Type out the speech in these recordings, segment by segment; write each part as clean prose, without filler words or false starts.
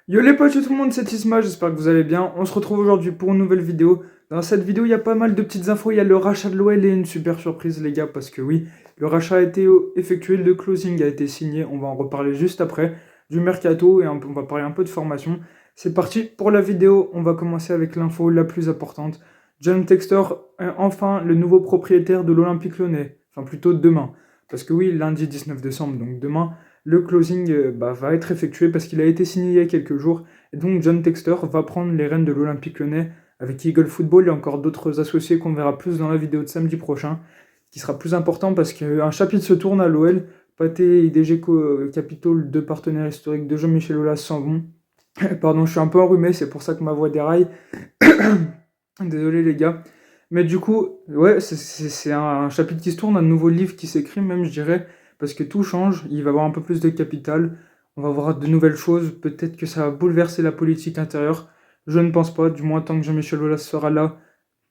Yo les potes, tout le monde, c'est Isma, j'espère que vous allez bien. On se retrouve aujourd'hui pour une nouvelle vidéo. Dans cette vidéo, il y a pas mal de petites infos. Il y a le rachat de l'OL et une super surprise, les gars, parce que oui, le rachat a été effectué, le closing a été signé. On va en reparler juste après du mercato et on va parler un peu de formation. C'est parti pour la vidéo. On va commencer avec l'info la plus importante. John Textor est enfin le nouveau propriétaire de l'Olympique Lyonnais. Enfin, plutôt demain. Parce que oui, lundi 19 décembre, donc demain, le closing va être effectué parce qu'il a été signé il y a quelques jours. Et donc John Textor va prendre les rênes de l'Olympique Lyonnais avec Eagle Football et encore d'autres associés qu'on verra plus dans la vidéo de samedi prochain, qui sera plus important parce qu'un chapitre se tourne à l'OL. Pathé et DG Capital, deux partenaires historiques de Jean-Michel Aulas, s'en vont. Pardon, je suis un peu enrhumé, c'est pour ça que ma voix déraille. Désolé les gars. Mais du coup, ouais, c'est un chapitre qui se tourne, un nouveau livre qui s'écrit même, je dirais, parce que tout change, il va y avoir un peu plus de capital, on va voir de nouvelles choses, peut-être que ça va bouleverser la politique intérieure. Je ne pense pas, du moins tant que Jean-Michel Aulas sera là,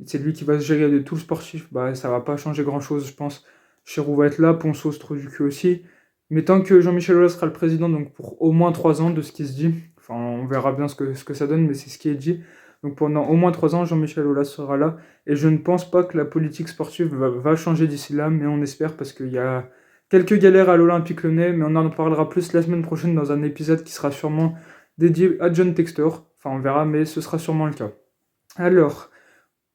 c'est lui qui va se gérer de tout le sportif, bah ça va pas changer grand-chose, je pense. Chirou va être là, Ponceau se trouve du cul aussi. Mais tant que Jean-Michel Aulas sera le président, donc pour au moins 3 ans de ce qui se dit, enfin on verra bien ce que ça donne, mais c'est ce qui est dit. Donc pendant au moins 3 ans, Jean-Michel Aulas sera là. Et je ne pense pas que la politique sportive va changer d'ici là, mais on espère parce qu'il y a quelques galères à l'Olympique Lyonnais, mais on en parlera plus la semaine prochaine dans un épisode qui sera sûrement dédié à John Textor. Enfin, on verra, mais ce sera sûrement le cas. Alors,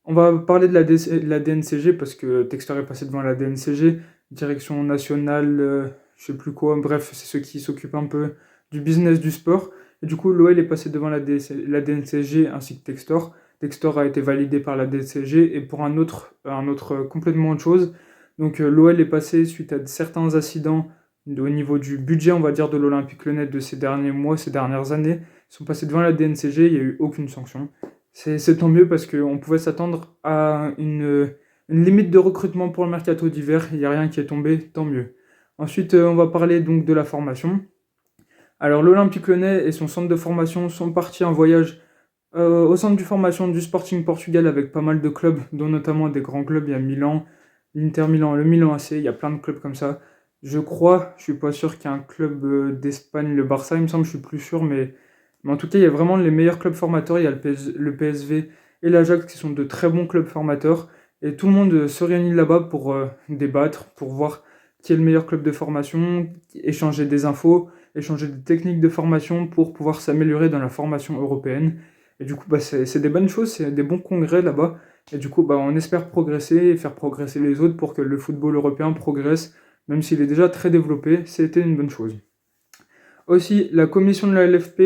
on va parler de la DNCG parce que Textor est passé devant la DNCG, Direction nationale, je sais plus quoi, bref, c'est ceux qui s'occupent un peu du business du sport. Et du coup, l'OL est passé devant la DNCG ainsi que Textor. Textor a été validé par la DNCG et pour un autre complètement autre chose. Donc l'OL est passé suite à certains incidents au niveau du budget, on va dire, de l'Olympique Lyonnais de ces derniers mois, ces dernières années. Ils sont passés devant la DNCG, il n'y a eu aucune sanction. C'est tant mieux parce qu'on pouvait s'attendre à une limite de recrutement pour le mercato d'hiver. Il n'y a rien qui est tombé, tant mieux. Ensuite, on va parler donc de la formation. Alors l'Olympique Lyonnais et son centre de formation sont partis en voyage au centre de formation du Sporting Portugal avec pas mal de clubs, dont notamment des grands clubs. Il y a Milan, l'Inter Milan, le Milan AC, il y a plein de clubs comme ça. Je crois, je suis pas sûr qu'il y ait un club d'Espagne, le Barça, il me semble, je suis plus sûr, mais en tout cas, il y a vraiment les meilleurs clubs formateurs. Il y a le PSV et l'Ajax qui sont de très bons clubs formateurs. Et tout le monde se réunit là-bas pour débattre, pour voir qui est le meilleur club de formation, échanger des infos, échanger des techniques de formation pour pouvoir s'améliorer dans la formation européenne. Et du coup, bah, c'est des bonnes choses, c'est des bons congrès là-bas. Et du coup, bah, on espère progresser et faire progresser les autres pour que le football européen progresse, même s'il est déjà très développé. C'était une bonne chose. Aussi, la commission de la LFP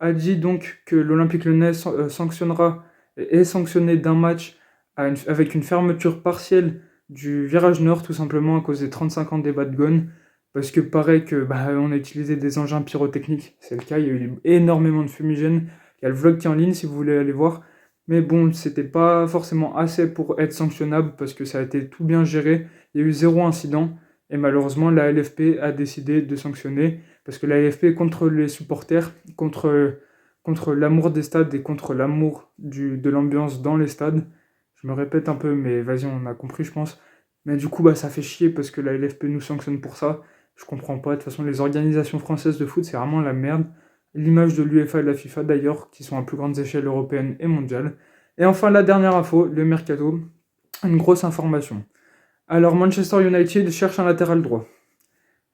a dit donc que l'Olympique Lyonnais sanctionnera et est sanctionné d'un match avec une fermeture partielle du virage nord, tout simplement à cause des 35 ans des Bad Gone. Parce que pareil que on a utilisé des engins pyrotechniques, c'est le cas, il y a eu énormément de fumigènes. Il y a le vlog qui est en ligne si vous voulez aller voir. Mais bon, c'était pas forcément assez pour être sanctionnable parce que ça a été tout bien géré. Il y a eu 0 incident. Et malheureusement, la LFP a décidé de sanctionner parce que la LFP est contre les supporters, contre l'amour des stades et contre l'amour de l'ambiance dans les stades. Je me répète un peu, mais vas-y, on a compris, je pense. Mais du coup, bah, ça fait chier parce que la LFP nous sanctionne pour ça. Je comprends pas. De toute façon, les organisations françaises de foot, c'est vraiment la merde. L'image de l'UEFA et de la FIFA d'ailleurs, qui sont à plus grande échelle européenne et mondiale. Et enfin, la dernière info, le mercato. Une grosse information. Alors, Manchester United cherche un latéral droit.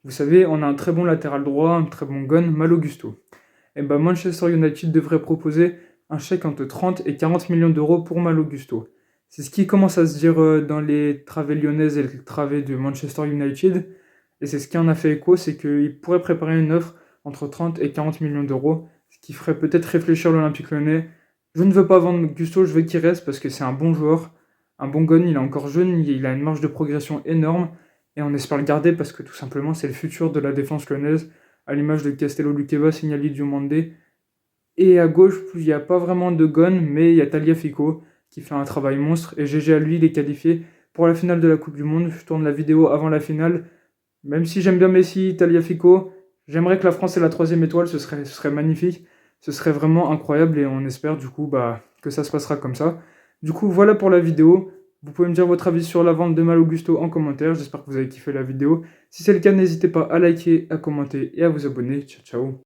Vous savez, on a un très bon latéral droit, un très bon gun, Malo Gusto. Et ben Manchester United devrait proposer un chèque entre 30 et 40 millions d'euros pour Malo Gusto. C'est ce qui commence à se dire dans les travées lyonnaises et les travées de Manchester United. Et c'est ce qui en a fait écho, c'est qu'il pourrait préparer une offre entre 30 et 40 millions d'euros, ce qui ferait peut-être réfléchir l'Olympique Lyonnais. Je ne veux pas vendre Gusto, je veux qu'il reste parce que c'est un bon joueur, un bon gun, il est encore jeune, il a une marge de progression énorme. Et on espère le garder parce que tout simplement c'est le futur de la défense lyonnaise, à l'image de Castello Luqueba, Signali Diomandé. Et à gauche, il n'y a pas vraiment de gun, mais il y a Tagliafico qui fait un travail monstre. Et GG à lui, il est qualifié pour la finale de la Coupe du Monde. Je tourne la vidéo avant la finale. Même si j'aime bien Messi, Tagliafico, j'aimerais que la France ait la 3e étoile, ce serait magnifique. Ce serait vraiment incroyable et on espère du coup que ça se passera comme ça. Du coup, voilà pour la vidéo. Vous pouvez me dire votre avis sur la vente de Mal Augusto en commentaire. J'espère que vous avez kiffé la vidéo. Si c'est le cas, n'hésitez pas à liker, à commenter et à vous abonner. Ciao, ciao.